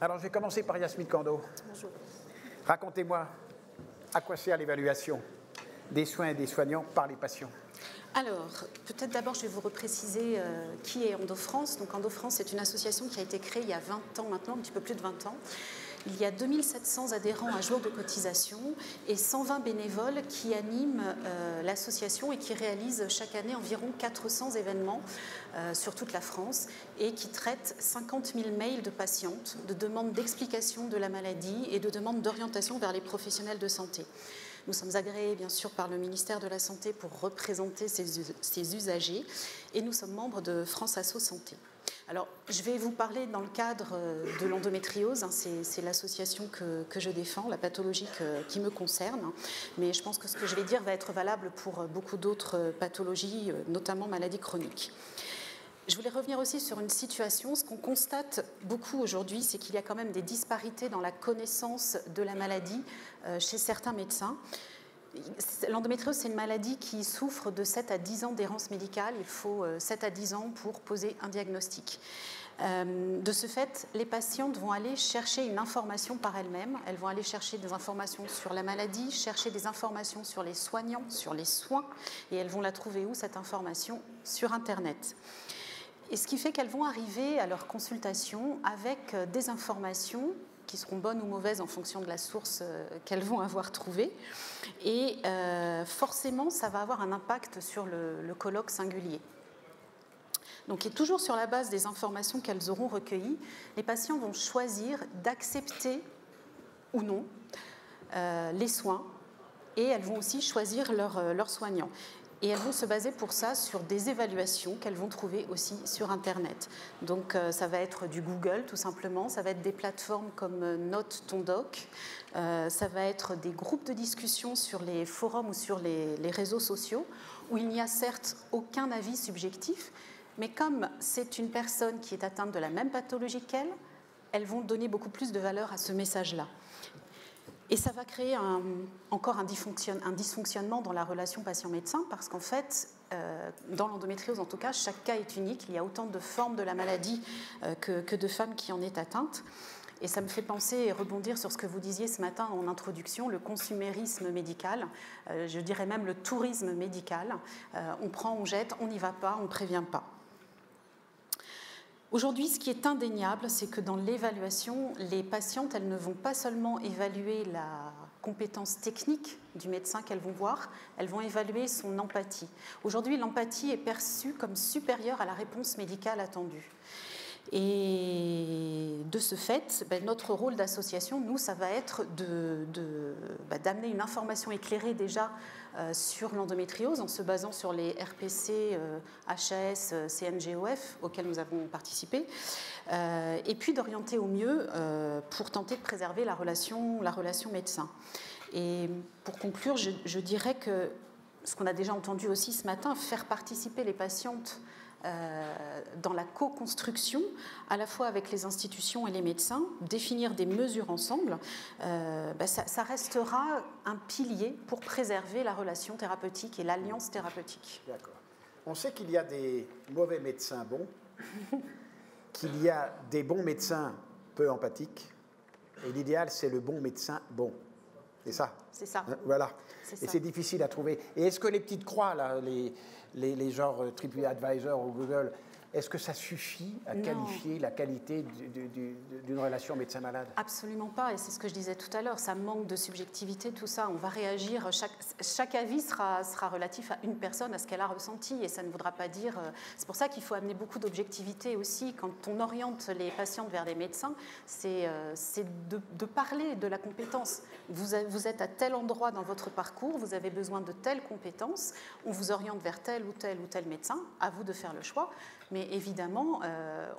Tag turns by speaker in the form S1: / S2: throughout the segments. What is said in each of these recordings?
S1: Alors, je vais commencer par Yasmine Kando.
S2: Bonjour.
S1: Racontez-moi, à quoi sert l'évaluation des soins et des soignants par les patients?
S2: Alors, peut-être d'abord, je vais vous repréciser qui est EndoFrance. Donc, EndoFrance, c'est une association qui a été créée il y a 20 ans maintenant, un petit peu plus de 20 ans. Il y a 2700 adhérents à jour de cotisation et 120 bénévoles qui animent l'association et qui réalisent chaque année environ 400 événements sur toute la France et qui traitent 50 000 mails de patientes, de demandes d'explication de la maladie et de demandes d'orientation vers les professionnels de santé. Nous sommes agréés, bien sûr, par le ministère de la Santé pour représenter ces usagers et nous sommes membres de France Asso Santé. Alors, je vais vous parler dans le cadre de l'endométriose, c'est l'association que je défends, la pathologie qui me concerne, mais je pense que ce que je vais dire va être valable pour beaucoup d'autres pathologies, notamment maladies chroniques. Je voulais revenir aussi sur une situation. Ce qu'on constate beaucoup aujourd'hui, c'est qu'il y a quand même des disparités dans la connaissance de la maladie chez certains médecins. L'endométriose, c'est une maladie qui souffre de 7 à 10 ans d'errance médicale. Il faut 7 à 10 ans pour poser un diagnostic. De ce fait, les patientes vont aller chercher une information par elles-mêmes. Elles vont aller chercher des informations sur la maladie, chercher des informations sur les soignants, sur les soins, et elles vont la trouver où, cette information? Sur Internet. Et ce qui fait qu'elles vont arriver à leur consultation avec des informations qui seront bonnes ou mauvaises en fonction de la source qu'elles vont avoir trouvée. Et forcément, ça va avoir un impact sur le colloque singulier. Donc, et toujours sur la base des informations qu'elles auront recueillies, les patients vont choisir d'accepter ou non les soins et elles vont aussi choisir leur soignant. Et elles vont se baser pour ça sur des évaluations qu'elles vont trouver aussi sur Internet. Donc ça va être du Google tout simplement, ça va être des plateformes comme Note ton doc, ça va être des groupes de discussion sur les forums ou sur les réseaux sociaux où il n'y a certes aucun avis subjectif, mais comme c'est une personne qui est atteinte de la même pathologie qu'elle, elles vont donner beaucoup plus de valeur à ce message-là. Et ça va créer encore un dysfonctionnement dans la relation patient-médecin parce qu'en fait, dans l'endométriose en tout cas, chaque cas est unique. Il y a autant de formes de la maladie que de femmes qui en est atteinte. Et ça me fait penser et rebondir sur ce que vous disiez ce matin en introduction, le consumérisme médical, je dirais même le tourisme médical. On prend, on jette, on n'y va pas, on ne prévient pas. Aujourd'hui, ce qui est indéniable, c'est que dans l'évaluation, les patientes, elles ne vont pas seulement évaluer la compétence technique du médecin qu'elles vont voir, elles vont évaluer son empathie. Aujourd'hui, l'empathie est perçue comme supérieure à la réponse médicale attendue. Et de ce fait, notre rôle d'association, nous, ça va être d'amener une information éclairée déjà sur l'endométriose en se basant sur les RPC, HAS, CNGOF auxquels nous avons participé, et puis d'orienter au mieux pour tenter de préserver la relation médecin. Et pour conclure, je dirais que ce qu'on a déjà entendu aussi ce matin, faire participer les patientes dans la co-construction, à la fois avec les institutions et les médecins, définir des mesures ensemble, ça restera un pilier pour préserver la relation thérapeutique et l'alliance thérapeutique.
S1: D'accord. On sait qu'il y a des mauvais médecins bons, qu'il y a des bons médecins peu empathiques, et l'idéal, c'est le bon médecin bon. C'est ça?
S2: C'est ça.
S1: Voilà.
S2: C'est
S1: et
S2: ça.
S1: c'est difficile à trouver. Et est-ce que les petites croix, là, les genres TripAdvisor ou Google, est-ce que ça suffit à qualifier la qualité d'une relation médecin-malade?
S2: Absolument pas, et c'est ce que je disais tout à l'heure, ça manque de subjectivité, tout ça. On va réagir, chaque avis sera relatif à une personne, à ce qu'elle a ressenti, et ça ne voudra pas dire... C'est pour ça qu'il faut amener beaucoup d'objectivité aussi. Quand on oriente les patientes vers les médecins, c'est de parler de la compétence. Vous êtes à tel endroit dans votre parcours, vous avez besoin de telles compétences, on vous oriente vers tel ou tel médecin, à vous de faire le choix. Mais évidemment,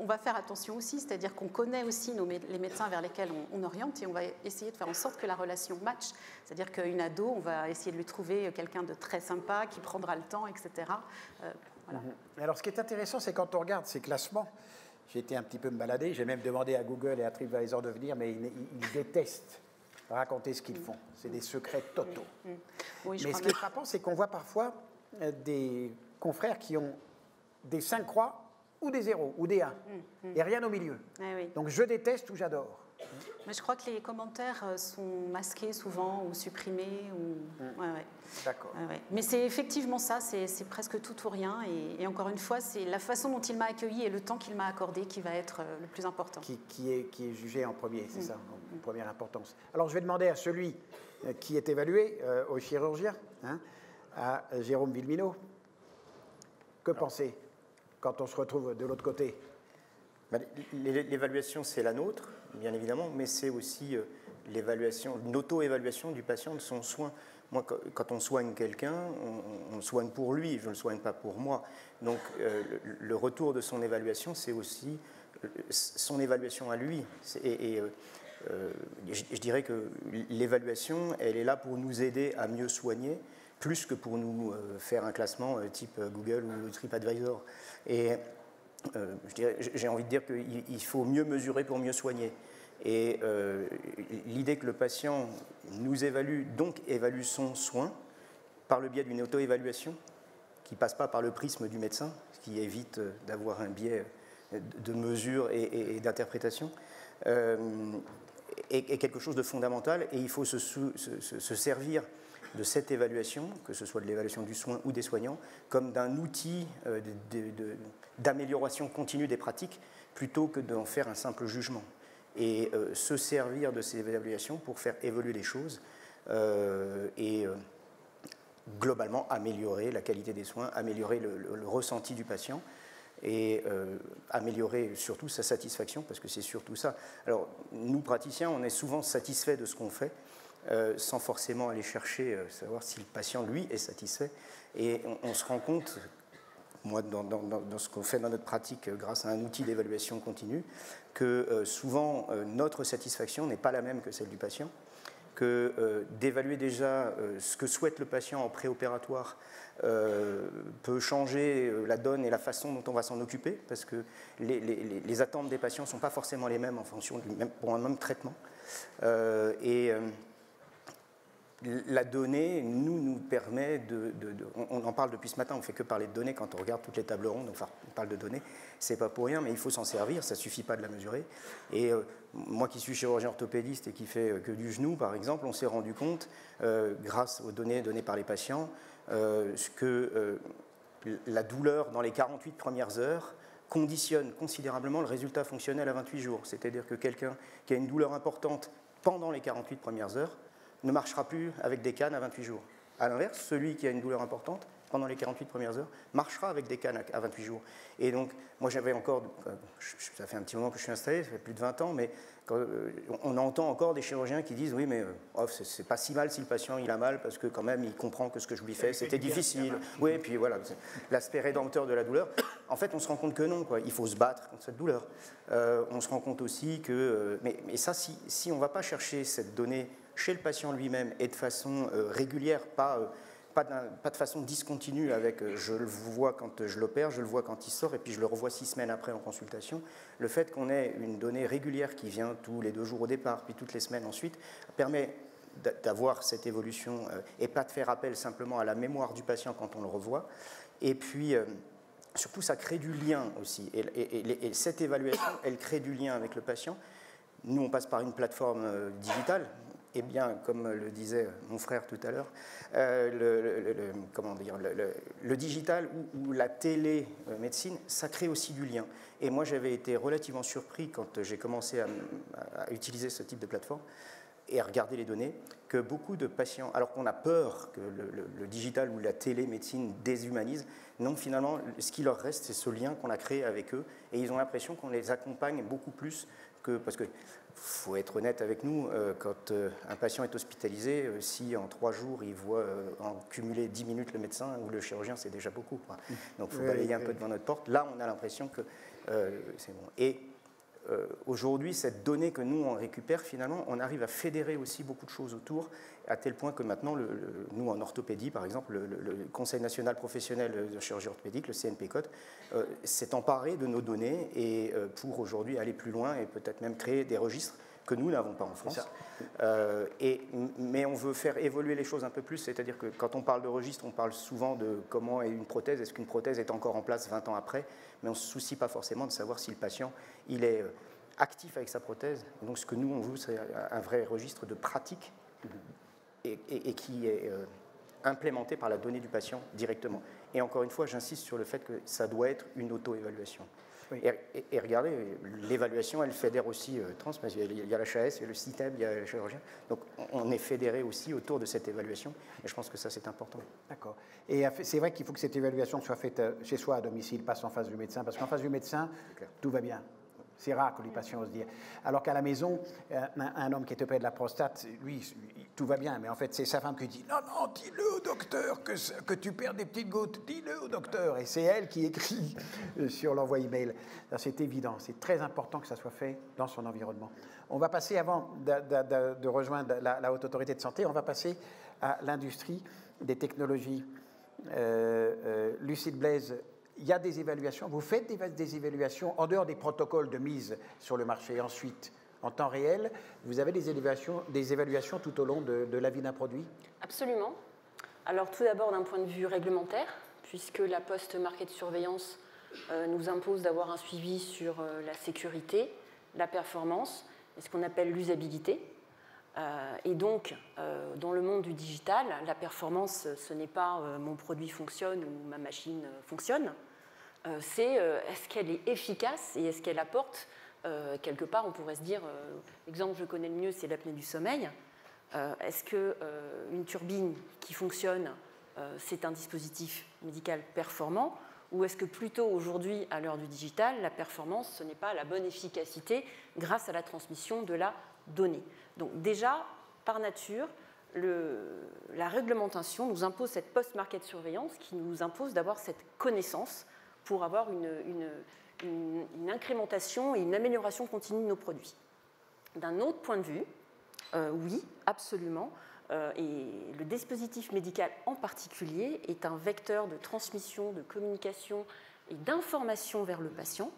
S2: on va faire attention aussi, c'est-à-dire qu'on connaît aussi les médecins vers lesquels on oriente et on va essayer de faire en sorte que la relation match. C'est-à-dire qu'une ado, on va essayer de lui trouver quelqu'un de très sympa, qui prendra le temps, etc. Voilà.
S1: Alors, ce qui est intéressant, c'est quand on regarde ces classements, j'ai été un petit peu me balader, j'ai même demandé à Google et à TripAdvisor de venir, mais ils détestent raconter ce qu'ils font. C'est des secrets totaux.
S2: Oui,
S1: mais ce qui est frappant, c'est qu'on voit parfois des confrères qui ont des 5 croix ou des 0 ou des 1 et rien au milieu.
S2: Oui.
S1: Donc je déteste ou j'adore.
S2: Mais je crois que les commentaires sont masqués souvent ou supprimés. Ou... Ouais.
S1: D'accord.
S2: Ouais. Mais c'est effectivement ça, c'est presque tout ou rien. Et encore une fois, c'est la façon dont il m'a accueilli et le temps qu'il m'a accordé qui va être le plus important.
S1: Qui est jugé en premier, c'est ça, en première importance. Alors je vais demander à celui qui est évalué, au chirurgien, à Jérôme Villeminot, que penser quand on se retrouve de l'autre côté?
S3: L'évaluation, c'est la nôtre, bien évidemment, mais c'est aussi l'évaluation, une auto-évaluation du patient, de son soin. Moi, quand on soigne quelqu'un, on le soigne pour lui, je ne le soigne pas pour moi. Donc, le retour de son évaluation, c'est aussi son évaluation à lui. Je dirais que l'évaluation, elle est là pour nous aider à mieux soigner, plus que pour nous faire un classement type Google ou TripAdvisor. Et j'ai envie de dire qu'il faut mieux mesurer pour mieux soigner. Et l'idée que le patient nous évalue, donc évalue son soin, par le biais d'une auto-évaluation, qui ne passe pas par le prisme du médecin, ce qui évite d'avoir un biais de mesure et d'interprétation, est quelque chose de fondamental. Et il faut se servir de cette évaluation, que ce soit de l'évaluation du soin ou des soignants, comme d'un outil d'amélioration continue des pratiques, plutôt que d'en faire un simple jugement. Et se servir de ces évaluations pour faire évoluer les choses et globalement améliorer la qualité des soins, améliorer le ressenti du patient et améliorer surtout sa satisfaction, parce que c'est surtout ça. Alors, nous, praticiens, on est souvent satisfaits de ce qu'on fait, sans forcément aller chercher, savoir si le patient, lui, est satisfait. Et on se rend compte, moi, dans ce qu'on fait dans notre pratique grâce à un outil d'évaluation continue, que souvent, notre satisfaction n'est pas la même que celle du patient, que d'évaluer déjà ce que souhaite le patient en préopératoire peut changer la donne et la façon dont on va s'en occuper, parce que les attentes des patients ne sont pas forcément les mêmes en fonction pour un même traitement. La donnée, nous permet on en parle depuis ce matin, on ne fait que parler de données quand on regarde toutes les tables rondes, enfin, on parle de données, c'est pas pour rien, mais il faut s'en servir, ça ne suffit pas de la mesurer. Et moi qui suis chirurgien orthopédiste et qui fais que du genou, par exemple, on s'est rendu compte, grâce aux données données par les patients, que la douleur dans les 48 premières heures conditionne considérablement le résultat fonctionnel à 28 jours. C'est-à-dire que quelqu'un qui a une douleur importante pendant les 48 premières heures ne marchera plus avec des cannes à 28 jours. A l'inverse, celui qui a une douleur importante pendant les 48 premières heures marchera avec des cannes à 28 jours. Et donc, moi j'avais encore, ça fait un petit moment que je suis installé, ça fait plus de 20 ans, mais on entend encore des chirurgiens qui disent oui, mais c'est pas si mal si le patient il a mal, parce que quand même il comprend que ce que je lui fais c'était difficile. Oui, et puis voilà, l'aspect rédempteur de la douleur. En fait, on se rend compte que non, quoi. Il faut se battre contre cette douleur. On se rend compte aussi que, mais ça, si on ne va pas chercher cette donnée chez le patient lui-même et de façon régulière, pas de façon discontinue avec je le vois quand je l'opère, je le vois quand il sort et puis je le revois 6 semaines après en consultation. Le fait qu'on ait une donnée régulière qui vient tous les 2 jours au départ puis toutes les semaines ensuite permet d'avoir cette évolution et pas de faire appel simplement à la mémoire du patient quand on le revoit. Et puis surtout ça crée du lien aussi et cette évaluation elle crée du lien avec le patient. Nous on passe par une plateforme digitale. Eh bien, comme le disait mon frère tout à l'heure, le digital ou la télémédecine, ça crée aussi du lien. Et moi, j'avais été relativement surpris quand j'ai commencé à utiliser ce type de plateforme et à regarder les données, que beaucoup de patients, alors qu'on a peur que le digital ou la télémédecine déshumanise, non, finalement, ce qui leur reste, c'est ce lien qu'on a créé avec eux, et ils ont l'impression qu'on les accompagne beaucoup plus parce que faut être honnête avec nous, quand un patient est hospitalisé, si en 3 jours il voit en cumuler 10 minutes le médecin ou le chirurgien, c'est déjà beaucoup, quoi. Donc il faut balayer un peu devant notre porte. Là, on a l'impression que c'est bon. Et aujourd'hui, cette donnée que nous on récupère, finalement, on arrive à fédérer aussi beaucoup de choses autour, à tel point que maintenant, nous en orthopédie, par exemple, le Conseil national professionnel de chirurgie orthopédique, le CNPCOT, s'est emparé de nos données et pour aujourd'hui aller plus loin et peut-être même créer des registres que nous n'avons pas en France. Mais on veut faire évoluer les choses un peu plus, c'est-à-dire que quand on parle de registre, on parle souvent de comment est une prothèse, est-ce qu'une prothèse est encore en place 20 ans après, mais on ne se soucie pas forcément de savoir si le patient il est actif avec sa prothèse. Donc ce que nous, on veut, c'est un vrai registre de pratique et qui est implémenté par la donnée du patient directement. Et encore une fois, j'insiste sur le fait que ça doit être une auto-évaluation. Oui. Et regardez, l'évaluation, elle fédère aussi trans, parce qu'il y a l'HAS, il y a le CITEB, il y a le chirurgien. Donc on est fédéré aussi autour de cette évaluation, et je pense que ça, c'est important.
S1: D'accord. Et c'est vrai qu'il faut que cette évaluation soit faite chez soi, à domicile, pas en face du médecin, parce qu'en face du médecin, tout va bien. C'est rare que les patients osent dire. Alors qu'à la maison, un homme qui est opéré de la prostate, lui, tout va bien. Mais en fait, c'est sa femme qui dit « Non, non, dis-le au docteur que tu perds des petites gouttes. Dis-le au docteur. » Et c'est elle qui écrit sur l'envoi email. C'est évident. C'est très important que ça soit fait dans son environnement. On va passer, avant de rejoindre la Haute Autorité de Santé, on va passer à l'industrie des technologies. Lucille Blaise, il y a des évaluations, vous faites des évaluations en dehors des protocoles de mise sur le marché. Ensuite, en temps réel, vous avez des évaluations tout au long de la vie d'un produit?
S4: Absolument. Alors tout d'abord d'un point de vue réglementaire, puisque la post-market surveillance nous impose d'avoir un suivi sur la sécurité, la performance et ce qu'on appelle l'usabilité. Et donc, dans le monde du digital, la performance, ce n'est pas mon produit fonctionne ou ma machine fonctionne. C'est est-ce qu'elle est efficace et est-ce qu'elle apporte, quelque part, on pourrait se dire, l'exemple que je connais le mieux, c'est l'apnée du sommeil. Est-ce qu'une turbine qui fonctionne, c'est un dispositif médical performant, ou est-ce que plutôt aujourd'hui, à l'heure du digital, la performance, ce n'est pas la bonne efficacité grâce à la transmission de la donnée? Donc déjà, par nature, la réglementation nous impose cette post-market surveillance qui nous impose d'avoir cette connaissance pour avoir une incrémentation et une amélioration continue de nos produits. D'un autre point de vue, oui, absolument, et le dispositif médical en particulier est un vecteur de transmission, de communication et d'information vers le patient.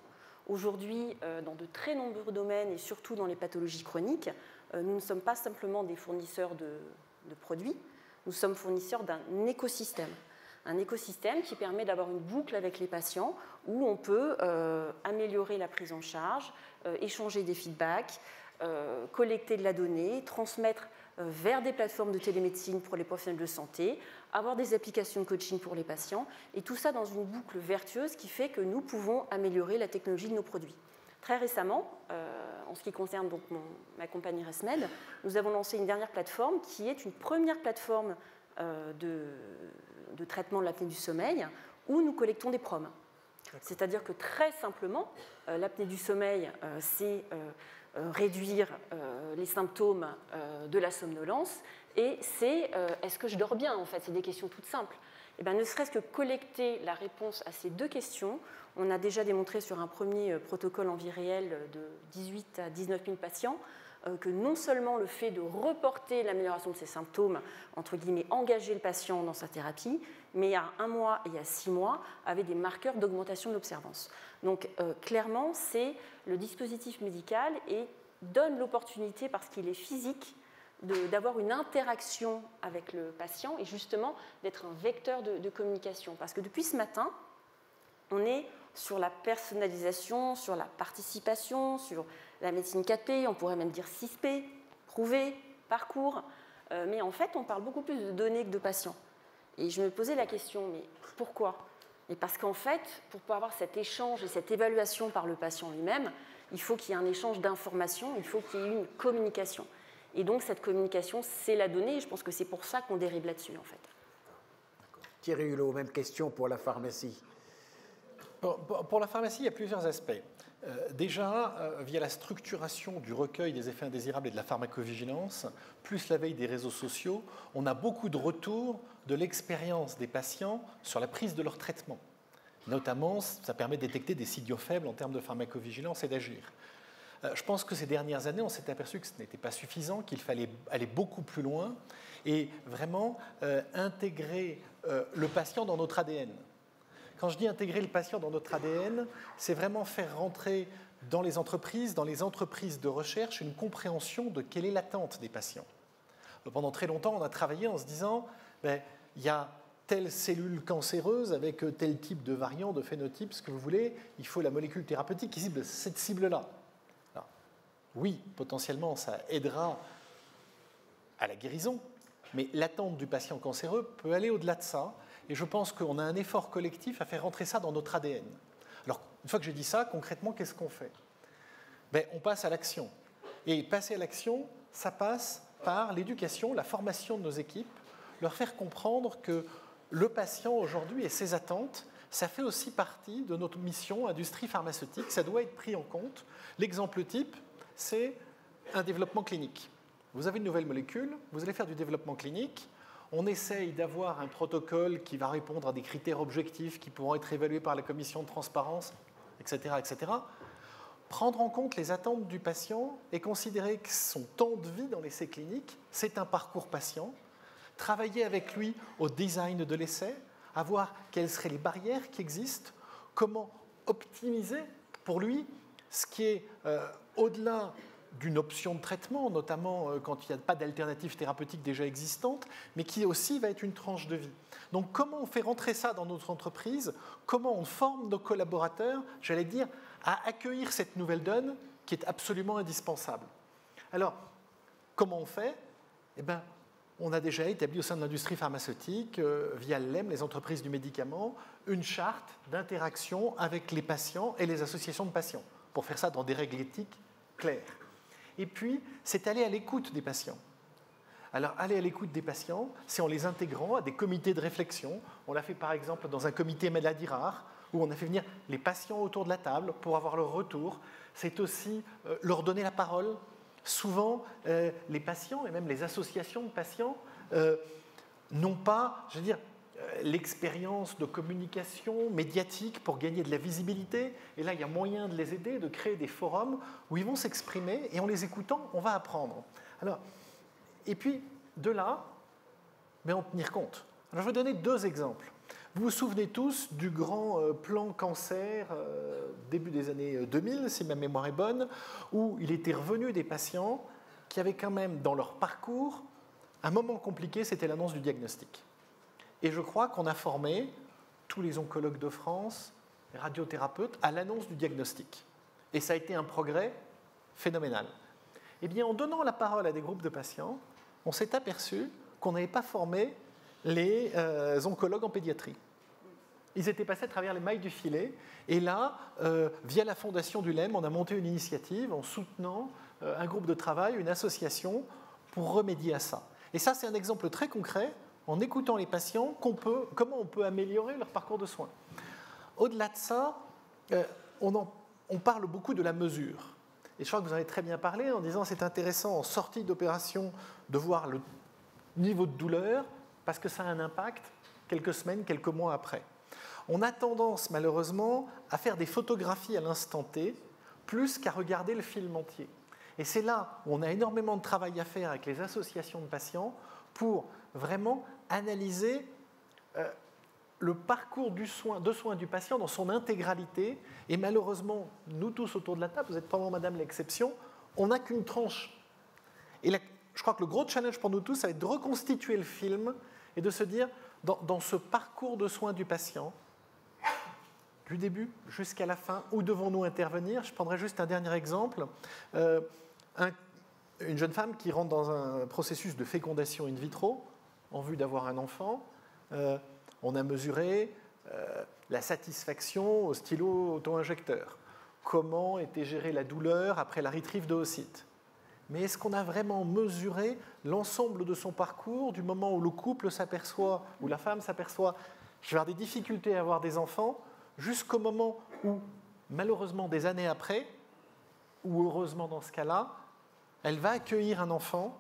S4: Aujourd'hui, dans de très nombreux domaines et surtout dans les pathologies chroniques, nous ne sommes pas simplement des fournisseurs de produits, nous sommes fournisseurs d'un écosystème. Un écosystème qui permet d'avoir une boucle avec les patients où on peut améliorer la prise en charge, échanger des feedbacks, collecter de la donnée, transmettre vers des plateformes de télémédecine pour les professionnels de santé, avoir des applications de coaching pour les patients, et tout ça dans une boucle vertueuse qui fait que nous pouvons améliorer la technologie de nos produits. Très récemment, en ce qui concerne donc ma compagnie ResMed, nous avons lancé une dernière plateforme qui est une première plateforme de traitement de l'apnée du sommeil où nous collectons des proms. C'est-à-dire que très simplement, l'apnée du sommeil, c'est réduire les symptômes de la somnolence et c'est est-ce que je dors bien en fait? C'est des questions toutes simples. Et bien, ne serait-ce que collecter la réponse à ces deux questions, on a déjà démontré sur un premier protocole en vie réelle de 18 à 19 000 patients que non seulement le fait de reporter l'amélioration de ses symptômes, entre guillemets, engager le patient dans sa thérapie, mais à 1 mois et à 6 mois, avait des marqueurs d'augmentation de l'observance. Donc clairement, c'est le dispositif médical et donne l'opportunité, parce qu'il est physique, d'avoir une interaction avec le patient et justement d'être un vecteur de communication. Parce que depuis ce matin, on est sur la personnalisation, sur la participation, sur la médecine 4P, on pourrait même dire 6P, prouver, parcours, mais en fait, on parle beaucoup plus de données que de patients. Et je me posais la question, mais pourquoi? Et parce qu'en fait, pour pouvoir avoir cet échange et cette évaluation par le patient lui-même, il faut qu'il y ait un échange d'informations, il faut qu'il y ait une communication. Et donc, cette communication, c'est la donnée, et je pense que c'est pour ça qu'on dérive là-dessus, en fait.
S1: Thierry Hulot, même question pour la pharmacie.
S5: Pour la pharmacie, il y a plusieurs aspects. Déjà, via la structuration du recueil des effets indésirables et de la pharmacovigilance, plus la veille des réseaux sociaux, on a beaucoup de retours de l'expérience des patients sur la prise de leur traitement. Notamment, ça permet de détecter des signaux faibles en termes de pharmacovigilance et d'agir. Je pense que ces dernières années, on s'est aperçu que ce n'était pas suffisant, qu'il fallait aller beaucoup plus loin et vraiment intégrer le patient dans notre ADN. Quand je dis intégrer le patient dans notre ADN, c'est vraiment faire rentrer dans les entreprises de recherche, une compréhension de quelle est l'attente des patients. Pendant très longtemps, on a travaillé en se disant il y a telle cellule cancéreuse avec tel type de variant, de phénotype, ce que vous voulez, il faut la molécule thérapeutique qui cible cette cible-là. Alors, oui, potentiellement, ça aidera à la guérison, mais l'attente du patient cancéreux peut aller au-delà de ça, et je pense qu'on a un effort collectif à faire rentrer ça dans notre ADN. Alors, une fois que j'ai dit ça, concrètement, qu'est-ce qu'on fait? On passe à l'action. Et passer à l'action, ça passe par l'éducation, la formation de nos équipes, leur faire comprendre que le patient aujourd'hui et ses attentes, ça fait aussi partie de notre mission industrie pharmaceutique, ça doit être pris en compte. L'exemple type, c'est un développement clinique. Vous avez une nouvelle molécule, vous allez faire du développement clinique, on essaye d'avoir un protocole qui va répondre à des critères objectifs qui pourront être évalués par la commission de transparence, etc., etc. Prendre en compte les attentes du patient et considérer que son temps de vie dans l'essai clinique, c'est un parcours patient, travailler avec lui au design de l'essai, à voir quelles seraient les barrières qui existent, comment optimiser pour lui ce qui est au-delà d'une option de traitement, notamment quand il n'y a pas d'alternative thérapeutique déjà existante, mais qui aussi va être une tranche de vie. Donc comment on fait rentrer ça dans notre entreprise, comment on forme nos collaborateurs, j'allais dire, à accueillir cette nouvelle donne qui est absolument indispensable. Alors, comment on fait? On a déjà établi au sein de l'industrie pharmaceutique, via l'EM, les entreprises du médicament, une charte d'interaction avec les patients et les associations de patients, pour faire ça dans des règles éthiques claires. Et puis, c'est aller à l'écoute des patients. Alors, aller à l'écoute des patients, c'est en les intégrant à des comités de réflexion. On l'a fait par exemple dans un comité maladies rares, où on a fait venir les patients autour de la table pour avoir leur retour. C'est aussi leur donner la parole. Souvent, les patients et même les associations de patients n'ont pas, je veux dire, l'expérience de communication médiatique pour gagner de la visibilité. Et là, il y a moyen de les aider, de créer des forums où ils vont s'exprimer et en les écoutant, on va apprendre. Alors, et puis, de là, en tenir compte. Alors, je vais donner deux exemples. Vous vous souvenez tous du grand plan cancer début des années 2000, si ma mémoire est bonne, où il était revenu des patients qui avaient quand même dans leur parcours un moment compliqué, c'était l'annonce du diagnostic. Et je crois qu'on a formé tous les oncologues de France, les radiothérapeutes, à l'annonce du diagnostic. Et ça a été un progrès phénoménal. Eh bien, en donnant la parole à des groupes de patients, on s'est aperçu qu'on n'avait pas formé les oncologues en pédiatrie. Ils étaient passés à travers les mailles du filet. Et là, via la fondation du LEM, on a monté une initiative en soutenant un groupe de travail, une association, pour remédier à ça. Et ça, c'est un exemple très concret, en écoutant les patients, comment on peut améliorer leur parcours de soins. Au-delà de ça, on parle beaucoup de la mesure. Et je crois que vous en avez très bien parlé en disant c'est intéressant en sortie d'opération de voir le niveau de douleur, parce que ça a un impact quelques semaines, quelques mois après. On a tendance, malheureusement, à faire des photographies à l'instant T, plus qu'à regarder le film entier. Et c'est là où on a énormément de travail à faire avec les associations de patients pour vraiment analyser le parcours de soins du patient dans son intégralité. Et malheureusement, nous tous autour de la table, vous êtes probablement, madame, l'exception, on n'a qu'une tranche. Et je crois que le gros challenge pour nous tous, ça va être de reconstituer le film et de se dire, dans ce parcours de soins du patient, du début jusqu'à la fin, où devons-nous intervenir? Je prendrai juste un dernier exemple. Une jeune femme qui rentre dans un processus de fécondation in vitro en vue d'avoir un enfant. On a mesuré la satisfaction au stylo auto-injecteur. Comment était gérée la douleur après la retrieve d'oocytes. Mais est-ce qu'on a vraiment mesuré l'ensemble de son parcours du moment où le couple s'aperçoit, où la femme s'aperçoit, je vais avoir des difficultés à avoir des enfants, jusqu'au moment où, malheureusement, des années après, ou heureusement dans ce cas-là, elle va accueillir un enfant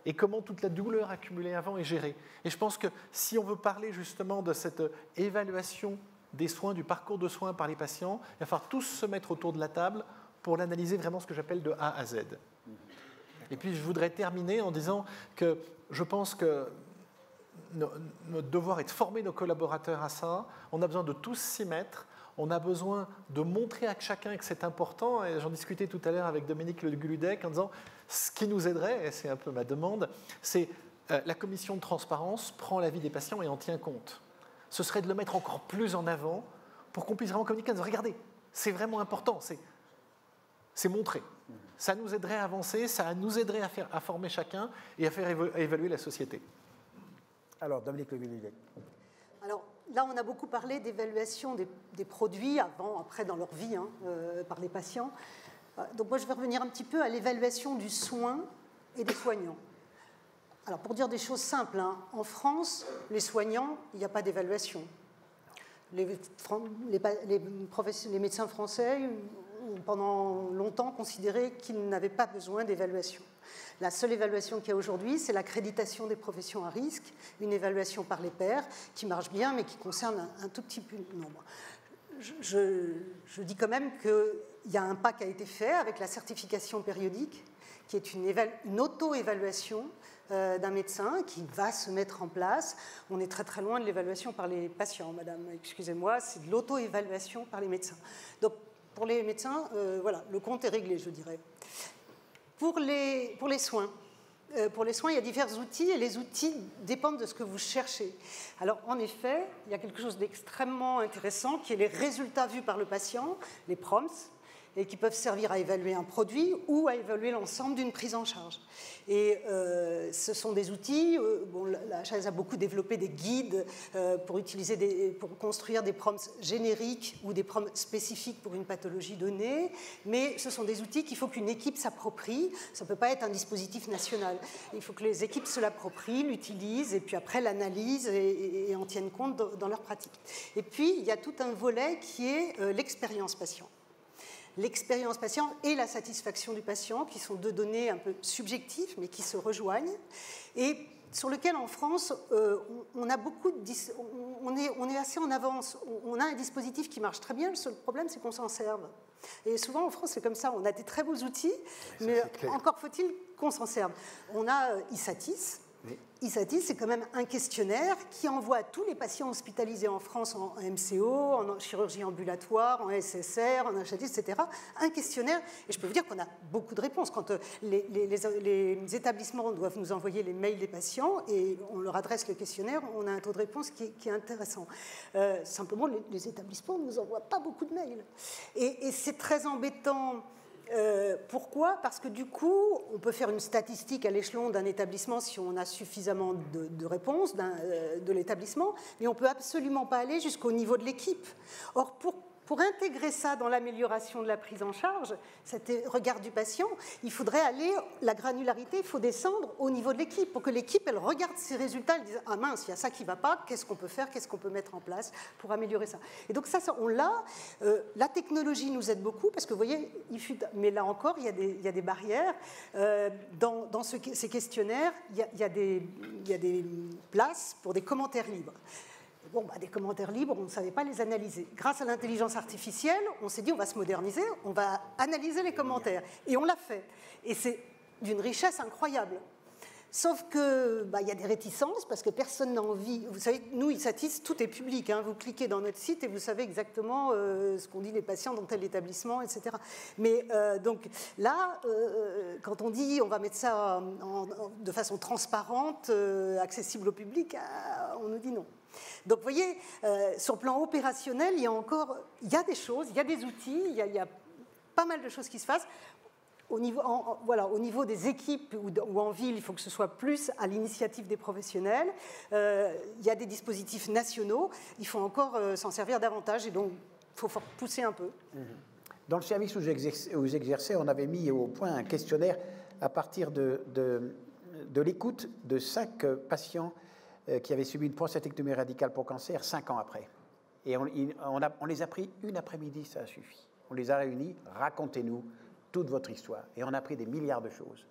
S5: et comment toute la douleur accumulée avant est gérée. Et je pense que si on veut parler justement de cette évaluation des soins, du parcours de soins par les patients, il va falloir tous se mettre autour de la table pour l'analyser vraiment ce que j'appelle de A à Z. Et puis je voudrais terminer en disant que je pense que notre devoir est de former nos collaborateurs à ça. On a besoin de tous s'y mettre. On a besoin de montrer à chacun que c'est important. Et j'en discutais tout à l'heure avec Dominique Le Guludec en disant ce qui nous aiderait, et c'est un peu ma demande, c'est la commission de transparence prend l'avis des patients et en tient compte. Ce serait de le mettre encore plus en avant pour qu'on puisse vraiment communiquer en disant regardez, c'est vraiment important. c'est montrer. Ça nous aiderait à avancer, ça nous aiderait à former chacun et à faire évaluer la société.
S1: Alors, Dominique Le Villiers.
S6: Alors là, on a beaucoup parlé d'évaluation des produits avant, après dans leur vie, par les patients. Donc moi, je vais revenir un petit peu à l'évaluation du soin et des soignants. Alors pour dire des choses simples, en France, les soignants, il n'y a pas d'évaluation. Les médecins français ont pendant longtemps considéré qu'ils n'avaient pas besoin d'évaluation. La seule évaluation qu'il y a aujourd'hui, c'est l'accréditation des professions à risque, une évaluation par les pairs qui marche bien, mais qui concerne un tout petit peu de nombre. Je dis quand même qu'il y a un pas qui a été fait avec la certification périodique, qui est une auto-évaluation d'un médecin qui va se mettre en place. On est très très loin de l'évaluation par les patients, madame, excusez-moi, c'est de l'auto-évaluation par les médecins. Donc pour les médecins, voilà, le compte est réglé, je dirais. Pour les soins, il y a divers outils et les outils dépendent de ce que vous cherchez. Alors, en effet, il y a quelque chose d'extrêmement intéressant qui est les résultats vus par le patient, les PROMS, et qui peuvent servir à évaluer un produit ou à évaluer l'ensemble d'une prise en charge. Et ce sont des outils, la HAS a beaucoup développé des guides pour construire des prompts génériques ou des prompts spécifiques pour une pathologie donnée, mais ce sont des outils qu'il faut qu'une équipe s'approprie. Ça ne peut pas être un dispositif national. Il faut que les équipes se l'approprient, l'utilisent, et puis après l'analysent et en tiennent compte dans leur pratique. Et puis, il y a tout un volet qui est l'expérience patient. L'expérience patient et la satisfaction du patient, qui sont deux données un peu subjectives, mais qui se rejoignent, et sur lequel en France, on est assez en avance. On a un dispositif qui marche très bien, le seul problème, c'est qu'on s'en serve. Et souvent, en France, c'est comme ça. On a des très beaux outils, mais encore faut-il qu'on s'en serve. On a ISATIS. ISATIS, c'est quand même un questionnaire qui envoie à tous les patients hospitalisés en France en MCO, en chirurgie ambulatoire, en SSR, en HATIS, etc. Un questionnaire, et je peux vous dire qu'on a beaucoup de réponses. Quand les établissements doivent nous envoyer les mails des patients et on leur adresse le questionnaire, on a un taux de réponse qui est intéressant. Simplement, les établissements ne nous envoient pas beaucoup de mails. Et c'est très embêtant. Pourquoi ? Parce que du coup, on peut faire une statistique à l'échelon d'un établissement si on a suffisamment de réponses de l'établissement, mais on ne peut absolument pas aller jusqu'au niveau de l'équipe. Or, pour intégrer ça dans l'amélioration de la prise en charge, cet regard du patient, il faudrait aller, la granularité, il faut descendre au niveau de l'équipe, pour que l'équipe, elle regarde ses résultats, elle dise « Ah mince, il y a ça qui ne va pas, qu'est-ce qu'on peut faire, qu'est-ce qu'on peut mettre en place pour améliorer ça ?» Et donc ça on l'a. La technologie nous aide beaucoup, parce que vous voyez, mais là encore, il y a des barrières. Dans ces questionnaires, il y a des places pour des commentaires libres. Des commentaires libres, on ne savait pas les analyser. Grâce à l'intelligence artificielle, on s'est dit on va se moderniser, on va analyser les commentaires. Et on l'a fait. Et c'est d'une richesse incroyable. Sauf que y a des réticences parce que personne n'a envie. Vous savez, nous, ISATIS, tout est public. Vous cliquez dans notre site et vous savez exactement ce qu'ont dit les patients dans tel établissement, etc. Mais donc là, quand on dit on va mettre ça de façon transparente, accessible au public, on nous dit non. Donc, vous voyez, sur le plan opérationnel, il y a des choses, il y a des outils, il y a pas mal de choses qui se passent. Au niveau des équipes ou en ville, il faut que ce soit plus à l'initiative des professionnels. Il y a des dispositifs nationaux, il faut encore s'en servir davantage et donc il faut pousser un peu.
S1: Dans le service où vous exercez, on avait mis au point un questionnaire à partir de l'écoute de 5 patients qui avaient subi une prostatectomie radicale pour cancer 5 ans après. Et on les a pris une après-midi, ça a suffi. On les a réunis, racontez-nous toute votre histoire. Et on a appris des milliards de choses.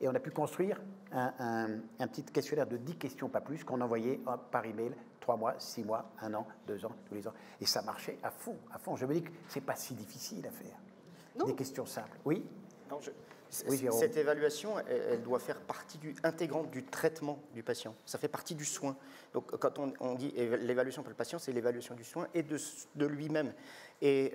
S1: Et on a pu construire un petit questionnaire de 10 questions, pas plus, qu'on envoyait par email 3 mois, 6 mois, 1 an, 2 ans, tous les ans. Et ça marchait à fond, à fond. Je me dis que ce n'est pas si difficile à faire. Non. Des questions simples. Oui ?
S3: Non, cette évaluation, elle doit faire partie intégrante du traitement du patient. Ça fait partie du soin. Donc, quand on dit l'évaluation pour le patient, c'est l'évaluation du soin et de lui-même. Et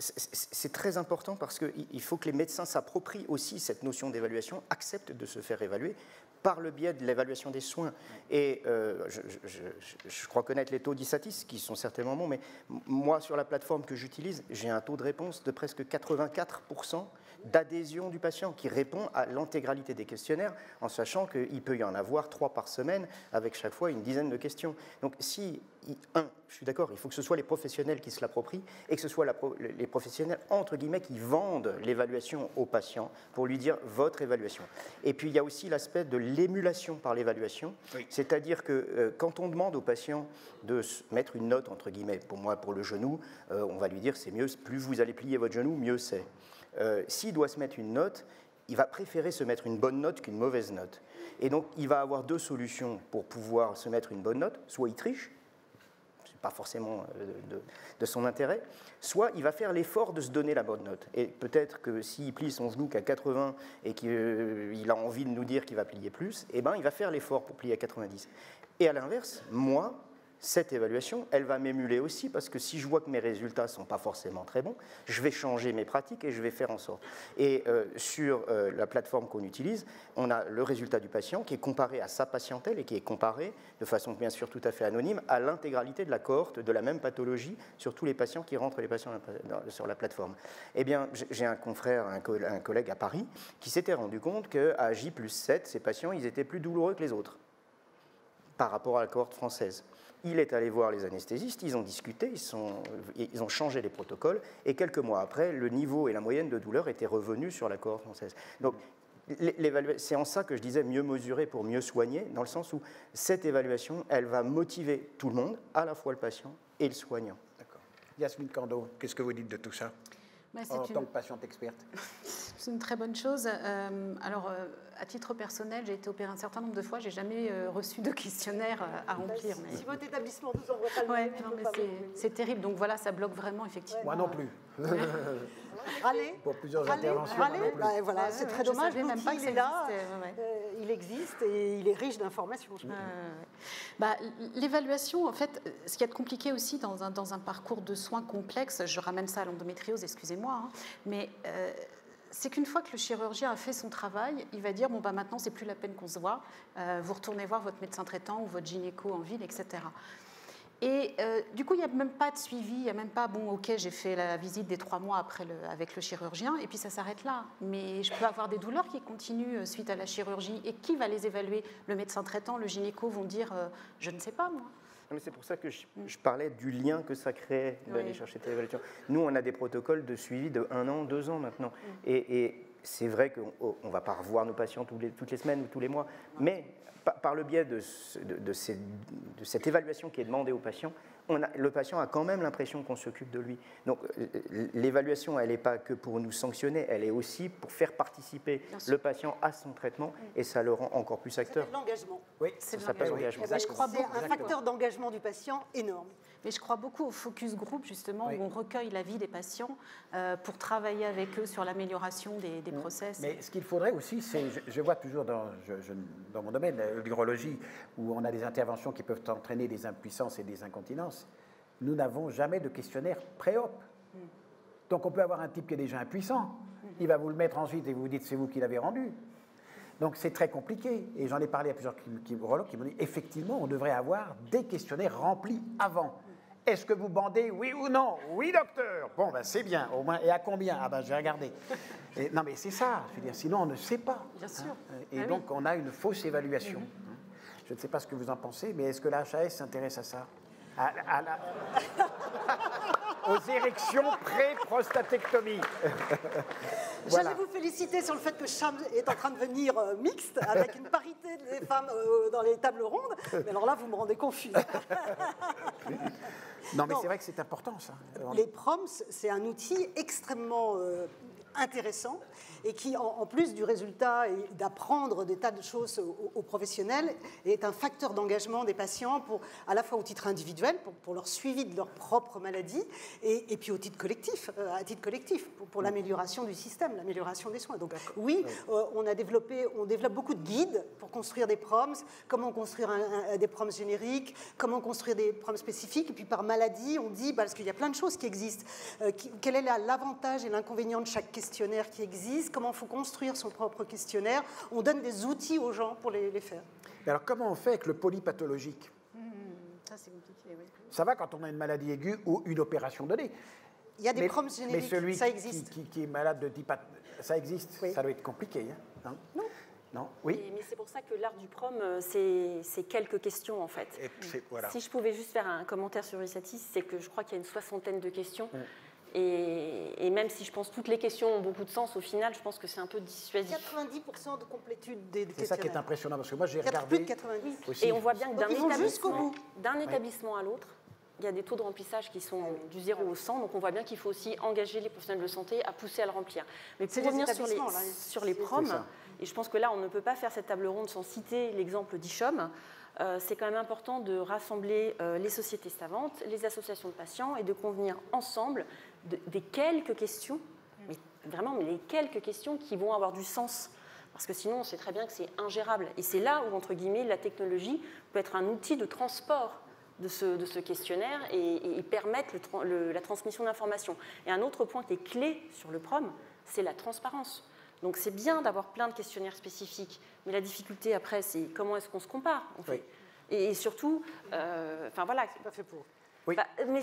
S3: c'est très important parce qu'il faut que les médecins s'approprient aussi cette notion d'évaluation, acceptent de se faire évaluer par le biais de l'évaluation des soins. Et je crois connaître les taux d'ISATIS, qui sont certainement bons, mais moi, sur la plateforme que j'utilise, j'ai un taux de réponse de presque 84% d'adhésion du patient qui répond à l'intégralité des questionnaires, en sachant qu'il peut y en avoir 3 par semaine, avec chaque fois une dizaine de questions. Donc si, je suis d'accord, il faut que ce soit les professionnels qui se l'approprient et que ce soit les professionnels, entre guillemets, qui vendent l'évaluation au patient pour lui dire votre évaluation. Et puis il y a aussi l'aspect de l'émulation par l'évaluation, c'est-à-dire que quand on demande au patient de mettre une note, entre guillemets, pour moi, pour le genou, on va lui dire c'est mieux, plus vous allez plier votre genou, mieux c'est. S'il doit se mettre une note, il va préférer se mettre une bonne note qu'une mauvaise note. Et donc, il va avoir 2 solutions pour pouvoir se mettre une bonne note. Soit il triche, ce n'est pas forcément de son intérêt, soit il va faire l'effort de se donner la bonne note. Et peut-être que s'il plie son genou qu'à 80 et qu'il a envie de nous dire qu'il va plier plus, eh ben, il va faire l'effort pour plier à 90. Et à l'inverse, moi, cette évaluation, elle va m'émuler aussi parce que si je vois que mes résultats ne sont pas forcément très bons, je vais changer mes pratiques et je vais faire en sorte. Et sur la plateforme qu'on utilise, on a le résultat du patient qui est comparé à sa patientèle et qui est comparé de façon bien sûr tout à fait anonyme à l'intégralité de la cohorte de la même pathologie sur tous les patients qui rentrent sur la plateforme. Eh bien, j'ai un confrère, un collègue à Paris qui s'était rendu compte qu'à J+7, ces patients, ils étaient plus douloureux que les autres par rapport à la cohorte française. Il est allé voir les anesthésistes, ils ont discuté, ils ont changé les protocoles, et quelques mois après, le niveau et la moyenne de douleur étaient revenus sur la cohorte française. Donc, c'est en ça que je disais mieux mesurer pour mieux soigner, dans le sens où cette évaluation, elle va motiver tout le monde, à la fois le patient et le soignant.
S1: D'accord. Yasmine Kando, qu'est-ce que vous dites de tout ça en tant que patiente experte?
S2: C'est une très bonne chose. Alors, à titre personnel, j'ai été opérée un certain nombre de fois. Je n'ai jamais reçu de questionnaire à remplir.
S6: Mais... Si votre établissement nous envoie pas le
S2: c'est terrible. Donc voilà, ça bloque vraiment, effectivement.
S1: Moi non plus.
S6: Allez,
S1: pour plusieurs interventions.
S6: Voilà, c'est très dommage.
S2: Même pas
S6: il est là, il existe et il est riche d'informations.
S2: L'évaluation, en fait, ce qui est compliqué aussi dans un parcours de soins complexe, je ramène ça à l'endométriose, excusez-moi, mais c'est qu'une fois que le chirurgien a fait son travail, il va dire bon bah maintenant c'est plus la peine qu'on se voit, vous retournez voir votre médecin traitant ou votre gynéco en ville, etc. Et du coup, il n'y a même pas de suivi, il n'y a même pas, bon, ok, j'ai fait la visite des 3 mois après avec le chirurgien, et puis ça s'arrête là. Mais je peux avoir des douleurs qui continuent suite à la chirurgie, et qui va les évaluer? Le médecin traitant, le gynéco vont dire, je ne sais pas, moi.
S3: Mais c'est pour ça que je parlais du lien que ça crée d'aller chercher cette évaluation. Nous, on a des protocoles de suivi de 1 an, 2 ans maintenant. Et c'est vrai qu'on ne va pas revoir nos patients toutes les semaines ou tous les mois, mais par le biais de cette évaluation qui est demandée au patient, le patient a quand même l'impression qu'on s'occupe de lui. Donc l'évaluation, elle n'est pas que pour nous sanctionner, elle est aussi pour faire participer le patient à son traitement, et ça le rend encore plus acteur.
S6: C'est l'engagement.
S1: Oui,
S3: ça s'appelle l'engagement.
S6: C'est un facteur d'engagement du patient énorme.
S2: Mais je crois beaucoup au focus group, justement, où on recueille l'avis des patients pour travailler avec eux sur l'amélioration des process.
S1: Mais ce qu'il faudrait aussi, c'est, je vois toujours dans mon domaine, l'urologie, où on a des interventions qui peuvent entraîner des impuissances et des incontinences. Nous n'avons jamais de questionnaire pré-op. Donc on peut avoir un type qui est déjà impuissant. Il va vous le mettre ensuite et vous dites c'est vous qui l'avez rendu. Donc c'est très compliqué. Et j'en ai parlé à plusieurs urologues qui m'ont dit effectivement, on devrait avoir des questionnaires remplis avant. Est-ce que vous bandez, oui ou non? Oui, docteur. Bon, ben c'est bien, au moins. Et à combien? Ah ben je vais regarder. Et, non, mais c'est ça. Je veux dire, sinon on ne sait pas.
S2: Bien sûr.
S1: Et donc on a une fausse évaluation. Je ne sais pas ce que vous en pensez, mais est-ce que la HAS s'intéresse à ça? Aux érections pré-prostatectomie.
S6: Voilà. J'allais vous féliciter sur le fait que CHAM est en train de devenir mixte, avec une parité des femmes dans les tables rondes. Mais alors là, vous me rendez confus.
S1: Non, mais c'est vrai que c'est important, ça.
S6: Les PROMS, c'est un outil extrêmement intéressant et qui, en plus du résultat et d'apprendre des tas de choses aux professionnels, est un facteur d'engagement des patients, à la fois au titre individuel, pour leur suivi de leur propre maladie, et puis au titre collectif, pour l'amélioration du système, l'amélioration des soins. Donc oui, on développe beaucoup de guides pour construire des proms, comment construire des proms génériques, comment construire des proms spécifiques, et puis par maladie, on dit, parce qu'il y a plein de choses qui existent, quel est l'avantage et l'inconvénient de chaque questionnaire qui existe, comment il faut construire son propre questionnaire, on donne des outils aux gens pour les faire.
S1: Et alors comment on fait avec le polypathologique?
S2: Ça, c'est compliqué, oui.
S1: Ça va quand on a une maladie aiguë ou une opération donnée.
S6: Il y a des proms génériques,
S1: mais celui
S6: ça existe.
S1: Qui est malade de type... Ça existe, oui. Ça doit être compliqué. Hein, non. Non, oui.
S4: Mais c'est pour ça que l'art du prom, c'est quelques questions en fait.
S1: Voilà.
S4: Si je pouvais juste faire un commentaire sur Risatis, c'est que je crois qu'il y a une 60aine de questions. Et même si je pense que toutes les questions ont beaucoup de sens, au final, je pense que c'est un peu dissuasif.
S6: 90% de complétude des questionnaires.
S1: C'est ça qui est impressionnant, parce que moi j'ai regardé...
S6: Plus de 90.
S1: Aussi.
S4: Et on voit bien que d'un établissement à l'autre, il y a des taux de remplissage qui sont du 0 au 100, donc on voit bien qu'il faut aussi engager les professionnels de santé à pousser à le remplir. Mais pour revenir sur les proms, et je pense que là on ne peut pas faire cette table ronde sans citer l'exemple d'ICHOM, c'est quand même important de rassembler les sociétés savantes, les associations de patients et de convenir ensemble des quelques questions, mais les quelques questions qui vont avoir du sens. Parce que sinon on sait très bien que c'est ingérable. Et c'est là où, entre guillemets, la technologie peut être un outil de transport de ce questionnaire et permettre la transmission d'informations. Et un autre point qui est clé sur le PROM, c'est la transparence. Donc c'est bien d'avoir plein de questionnaires spécifiques, mais la difficulté après, c'est comment est-ce qu'on se compare en fait. Et surtout, voilà.
S6: C'est pas fait pour.
S1: Oui.
S4: Mais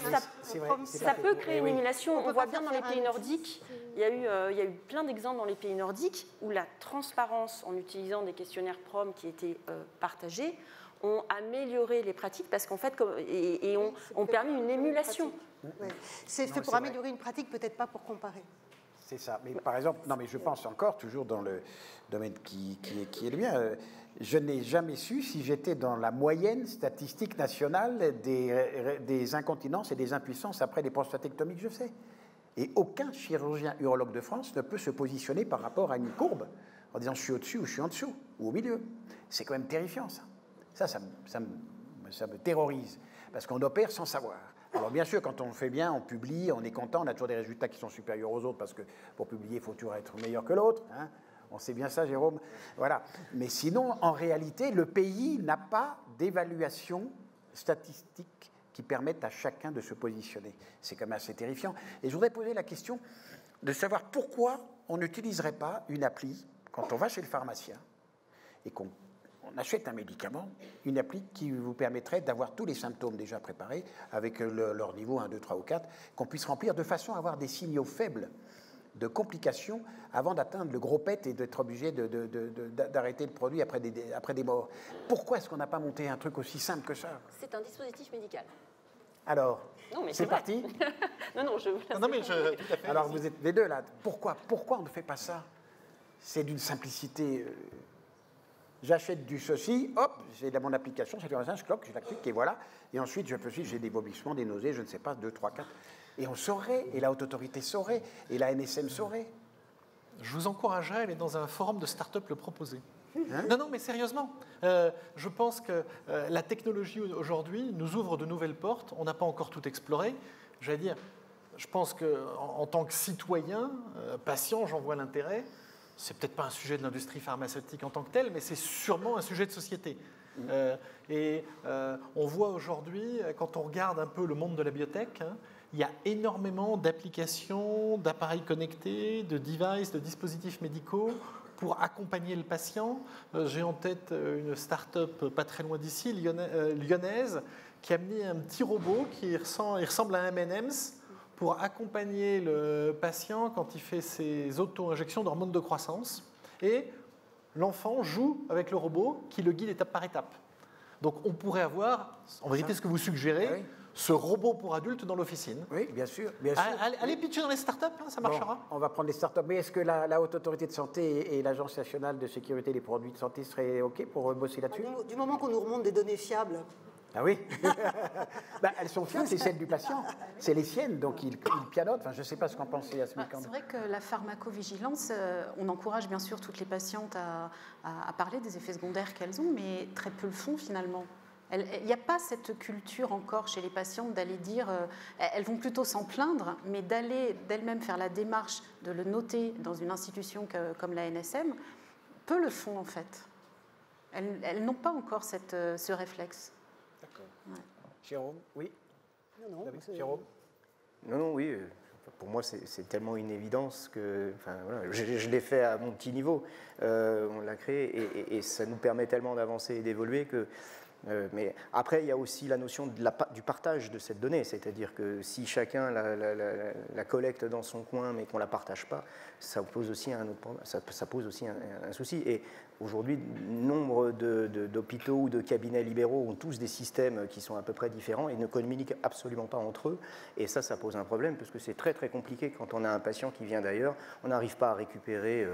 S4: ça peut créer une émulation. On voit bien dans les pays nordiques, il y a eu plein d'exemples dans les pays nordiques où la transparence en utilisant des questionnaires PROM qui étaient partagés ont amélioré les pratiques parce qu'en fait, ont permis une émulation.
S6: Ouais. C'est fait pour améliorer une pratique, peut-être pas pour comparer.
S1: C'est ça. Mais par exemple, je pense encore, toujours dans le domaine qui est le mien, je n'ai jamais su si j'étais dans la moyenne statistique nationale des incontinences et des impuissances après les prostatectomies que je fais. Et aucun chirurgien urologue de France ne peut se positionner par rapport à une courbe en disant je suis au-dessus ou je suis en dessous, ou au milieu. C'est quand même terrifiant, ça. Ça me terrorise, parce qu'on opère sans savoir. Alors bien sûr, quand on fait bien, on publie, on est content, on a toujours des résultats qui sont supérieurs aux autres, parce que pour publier, il faut toujours être meilleur que l'autre. Hein. On sait bien ça, Jérôme. Voilà. Mais sinon, en réalité, le pays n'a pas d'évaluation statistique qui permette à chacun de se positionner. C'est quand même assez terrifiant. Et je voudrais poser la question de savoir pourquoi on n'utiliserait pas une appli, quand on va chez le pharmacien, et qu'on achète un médicament, une appli qui vous permettrait d'avoir tous les symptômes déjà préparés, avec leur niveau 1, 2, 3 ou 4, qu'on puisse remplir de façon à avoir des signaux faibles de complications avant d'atteindre le gros pet et d'être obligé d'arrêter le produit après des morts. Pourquoi est-ce qu'on n'a pas monté un truc aussi simple que ça?
S4: C'est un dispositif médical.
S1: Alors, c'est parti. Alors, vous êtes les deux là. Pourquoi on ne fait pas ça? C'est d'une simplicité... J'achète du ceci, hop, j'ai mon application, j'ai la clique et voilà. Et ensuite, j'ai des vomissements, des nausées, je ne sais pas, 2, 3, 4. Et on saurait, et la haute autorité saurait, et la NSM saurait.
S5: Je vous encouragerais à aller dans un forum de start-up le proposer.
S1: Hein?
S5: Non, mais sérieusement, je pense que la technologie aujourd'hui nous ouvre de nouvelles portes. On n'a pas encore tout exploré. J'allais dire, je pense qu'en tant que citoyen, patient, j'en vois l'intérêt. C'est peut-être pas un sujet de l'industrie pharmaceutique en tant que tel, mais c'est sûrement un sujet de société. On voit aujourd'hui, quand on regarde un peu le monde de la biotech, il y a énormément d'applications, d'appareils connectés, de devices, de dispositifs médicaux pour accompagner le patient. J'ai en tête une start-up pas très loin d'ici, lyonnaise, qui a mis un petit robot qui ressemble à un M&M's pour accompagner le patient quand il fait ses auto-injections d'hormones de croissance. Et l'enfant joue avec le robot qui le guide étape par étape. Donc on pourrait avoir, en vérité ce que vous suggérez, ce robot pour adultes dans l'officine.
S1: Oui, bien sûr.
S5: Allez pitcher dans les startups, ça marchera.
S1: Bon, on va prendre les startups. Mais est-ce que la Haute Autorité de Santé et l'Agence nationale de sécurité des produits de santé seraient OK pour bosser là-dessus?
S6: Du moment qu'on nous remonte des données fiables,
S1: Ah oui. Elles sont fiables, c'est celles du patient. C'est les siennes, donc il pianote. Enfin, je ne sais pas ce qu'en pensait Yasmine Candé.
S2: C'est vrai que la pharmacovigilance, on encourage bien sûr toutes les patientes à parler des effets secondaires qu'elles ont, mais très peu le font finalement. Il n'y a pas cette culture encore chez les patientes d'aller dire, elles vont plutôt s'en plaindre, mais d'aller d'elles-mêmes faire la démarche de le noter dans une institution comme la NSM, peu le font en fait. Elles n'ont pas encore ce réflexe.
S1: D'accord. Ouais. Jérôme, oui.
S6: Non,
S1: Jérôme.
S3: Non, oui. Pour moi, c'est tellement une évidence que voilà, je l'ai fait à mon petit niveau. On l'a créé et ça nous permet tellement d'avancer et d'évoluer que. Mais après, il y a aussi la notion du partage de cette donnée, c'est-à-dire que si chacun la collecte dans son coin mais qu'on ne la partage pas, ça pose aussi ça pose aussi un souci. Et aujourd'hui, nombre d'hôpitaux ou de cabinets libéraux ont tous des systèmes qui sont à peu près différents et ne communiquent absolument pas entre eux. Et ça pose un problème parce que c'est très très compliqué quand on a un patient qui vient d'ailleurs, on n'arrive pas à récupérer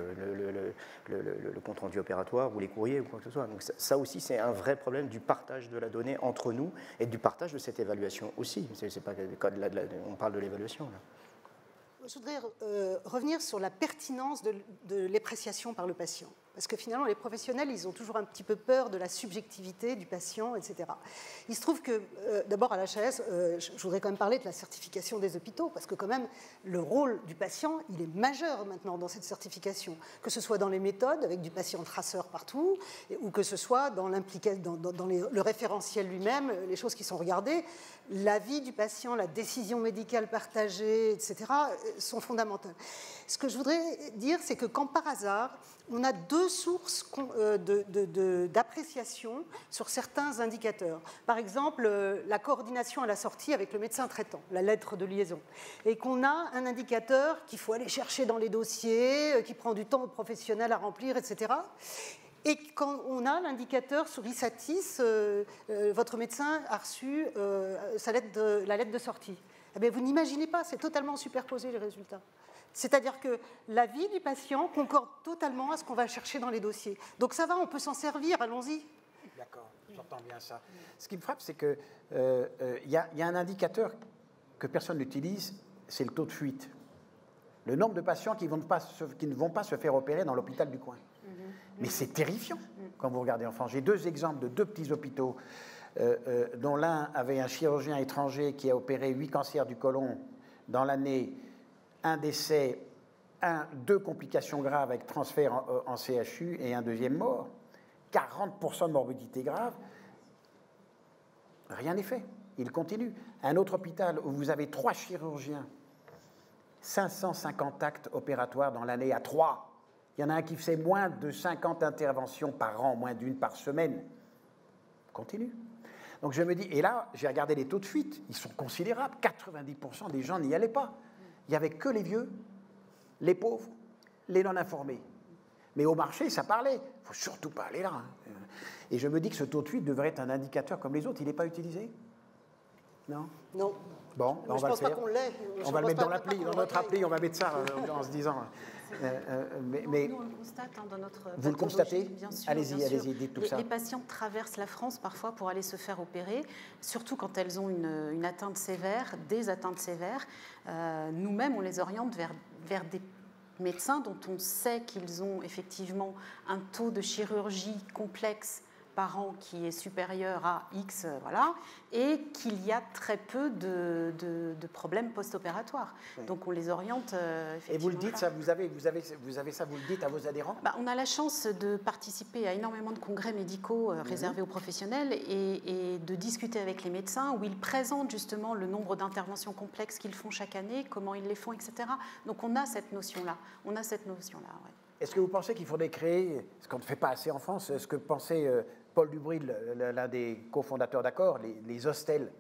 S3: le compte-rendu opératoire ou les courriers ou quoi que ce soit. Donc ça aussi, c'est un vrai problème du partage de la donnée entre nous et du partage de cette évaluation aussi. C'est pas, on parle de l'évaluation là.
S6: Je voudrais revenir sur la pertinence de l'appréciation par le patient. Parce que finalement, les professionnels, ils ont toujours un petit peu peur de la subjectivité du patient, etc. Il se trouve que, d'abord à l'HAS, je voudrais quand même parler de la certification des hôpitaux, parce que quand même, le rôle du patient, il est majeur maintenant dans cette certification, que ce soit dans les méthodes, avec du patient traceur partout, ou que ce soit dans le référentiel lui-même, les choses qui sont regardées. L'avis du patient, la décision médicale partagée, etc., sont fondamentales. Ce que je voudrais dire, c'est que quand par hasard, on a deux sources d'appréciation sur certains indicateurs. Par exemple, la coordination à la sortie avec le médecin traitant, la lettre de liaison. Et qu'on a un indicateur qu'il faut aller chercher dans les dossiers, qui prend du temps aux professionnels à remplir, etc. Et quand on a l'indicateur sur ISATIS, votre médecin a reçu la lettre de sortie. Eh bien, vous n'imaginez pas, c'est totalement superposé les résultats. C'est-à-dire que l'avis du patient concorde totalement à ce qu'on va chercher dans les dossiers. Donc ça va, on peut s'en servir, allons-y.
S1: D'accord, j'entends bien ça. Ce qui me frappe, c'est qu'il y a un indicateur que personne n'utilise, c'est le taux de fuite. Le nombre de patients qui ne vont pas se faire opérer dans l'hôpital du coin. Mais c'est terrifiant quand vous regardez en France. J'ai deux exemples de deux petits hôpitaux, dont l'un avait un chirurgien étranger qui a opéré 8 cancers du côlon dans l'année, un décès, 2 complications graves avec transfert en CHU et un deuxième mort, 40% de morbidité grave, rien n'est fait, il continue. Un autre hôpital où vous avez 3 chirurgiens, 550 actes opératoires dans l'année à 3. Il y en a un qui fait moins de 50 interventions par an, moins d'une par semaine. Continue. Donc je me dis, et là, j'ai regardé les taux de fuite, ils sont considérables. 90% des gens n'y allaient pas. Il n'y avait que les vieux, les pauvres, les non-informés. Mais au marché, ça parlait. Il ne faut surtout pas aller là. Et je me dis que ce taux de fuite devrait être un indicateur comme les autres. Il n'est pas utilisé? Non?
S6: Non.
S1: Bon, on va le faire. On va le mettre dans l'appli, dans notre appli, on va mettre ça en se disant.
S2: Mais nous, on le constate dans notre pathologie.
S1: Vous le constatez?
S2: Bien sûr.
S1: Allez-y, dites tout ça.
S2: Les patients traversent la France parfois pour aller se faire opérer, surtout quand elles ont une atteinte sévère, des atteintes sévères. Nous-mêmes, on les oriente vers des médecins dont on sait qu'ils ont effectivement un taux de chirurgie complexe par an qui est supérieur à X, voilà, et qu'il y a très peu de problèmes post-opératoires. Oui. Donc on les oriente effectivement.
S1: Et vous le dites, ça, vous avez ça, vous le dites à vos adhérents?
S2: On a la chance de participer à énormément de congrès médicaux réservés aux professionnels et de discuter avec les médecins où ils présentent justement le nombre d'interventions complexes qu'ils font chaque année, comment ils les font, etc. Donc on a cette notion-là. Ouais.
S1: Est-ce que vous pensez qu'il faudrait créer, ce qu'on ne fait pas assez en France, ce que pensait Paul Dubril, l'un des cofondateurs d'Accor, les hostels?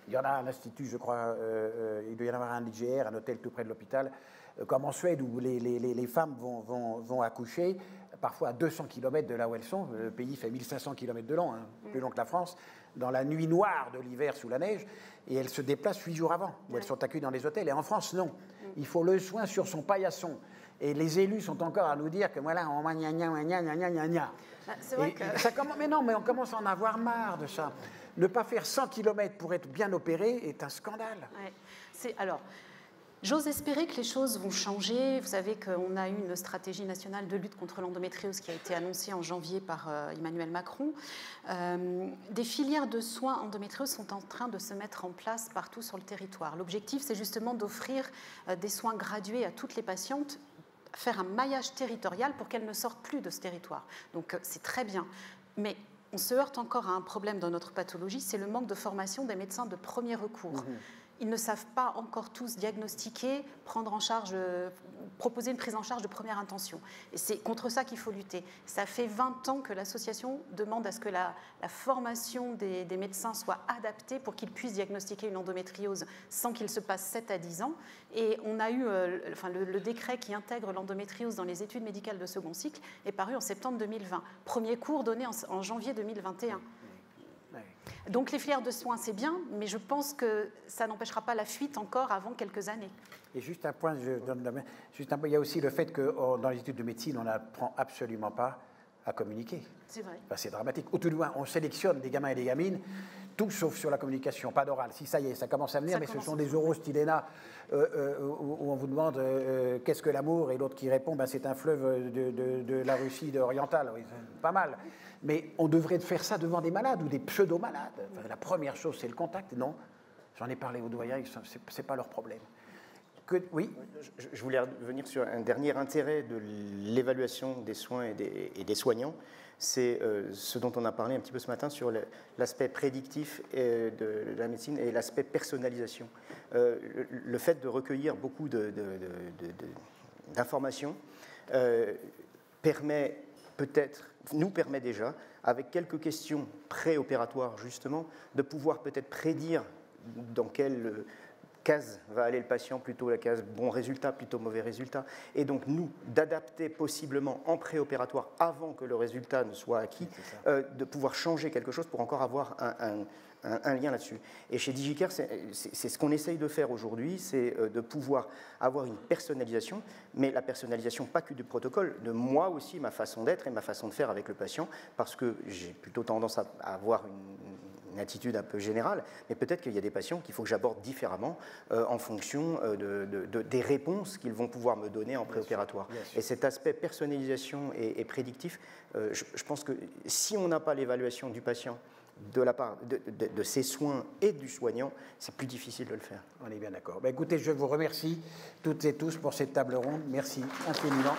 S1: Il y en a à l'Institut, je crois, il doit y en avoir un à l'IGR, un hôtel tout près de l'hôpital, comme en Suède, où les femmes vont accoucher, parfois à 200 km de là où elles sont. Le pays fait 1500 km de long, plus long que la France, dans la nuit noire de l'hiver sous la neige, et elles se déplacent 8 jours avant, où elles sont accueillies dans les hôtels. Et en France, non. Il faut le soin sur son paillasson. Et les élus sont encore à nous dire que voilà, on va gna gna gna gna gna gna gna.
S2: C'est vrai que...
S1: Mais non, mais on commence à en avoir marre de ça. Ne pas faire 100 km pour être bien opéré est un scandale.
S2: Ouais. Alors, j'ose espérer que les choses vont changer. Vous savez qu'on a eu une stratégie nationale de lutte contre l'endométriose qui a été annoncée en janvier par Emmanuel Macron. Des filières de soins endométriose sont en train de se mettre en place partout sur le territoire. L'objectif, c'est justement d'offrir des soins gradués à toutes les patientes, faire un maillage territorial pour qu'elles ne sortent plus de ce territoire. Donc, c'est très bien. Mais on se heurte encore à un problème dans notre pathologie, c'est le manque de formation des médecins de premier recours. Ils ne savent pas encore tous diagnostiquer, prendre en charge, proposer une prise en charge de première intention. Et c'est contre ça qu'il faut lutter. Ça fait 20 ans que l'association demande à ce que la formation des médecins soit adaptée pour qu'ils puissent diagnostiquer une endométriose sans qu'il se passe 7 à 10 ans. Et on a eu, le décret qui intègre l'endométriose dans les études médicales de second cycle est paru en septembre 2020. Premier cours donné en janvier 2021. Donc les filières de soins, c'est bien, mais je pense que ça n'empêchera pas la fuite encore avant quelques années.
S1: Et juste un point, il y a aussi le fait que dans les études de médecine, on n'apprend absolument pas à communiquer.
S2: C'est vrai.
S1: Enfin, c'est dramatique. Au tout loin, on sélectionne des gamins et des gamines, tout sauf sur la communication, pas d'oral. Si ça y est, ça commence à venir, mais ce sont des Eurostyléna où on vous demande qu'est-ce que l'amour, et l'autre qui répond c'est un fleuve de la Russie orientale. Oui, pas mal. Mais on devrait faire ça devant des malades ou des pseudo-malades. Enfin, la première chose, c'est le contact. Non, j'en ai parlé aux doyens, c'est pas leur problème. Oui.
S3: Je voulais revenir sur un dernier intérêt de l'évaluation des soins et des soignants. C'est ce dont on a parlé un petit peu ce matin sur l'aspect prédictif de la médecine et l'aspect personnalisation. Le fait de recueillir beaucoup d'informations nous permet déjà, avec quelques questions préopératoires justement, de pouvoir peut-être prédire dans quelle case va aller le patient, plutôt la case bon résultat, plutôt mauvais résultat, et donc nous, d'adapter possiblement en préopératoire avant que le résultat ne soit acquis, de pouvoir changer quelque chose pour encore avoir un lien là-dessus. Et chez DigiCare, c'est ce qu'on essaye de faire aujourd'hui, c'est de pouvoir avoir une personnalisation, mais la personnalisation pas que du protocole, de moi aussi, ma façon d'être et ma façon de faire avec le patient, parce que j'ai plutôt tendance à avoir une attitude un peu générale, mais peut-être qu'il y a des patients qu'il faut que j'aborde différemment en fonction des réponses qu'ils vont pouvoir me donner en préopératoire. Et cet aspect personnalisation et prédictif, je pense que si on n'a pas l'évaluation du patient de la part de ses soins et du soignant, c'est plus difficile de le faire.
S1: On est bien d'accord. Écoutez, je vous remercie toutes et tous pour cette table ronde. Merci infiniment.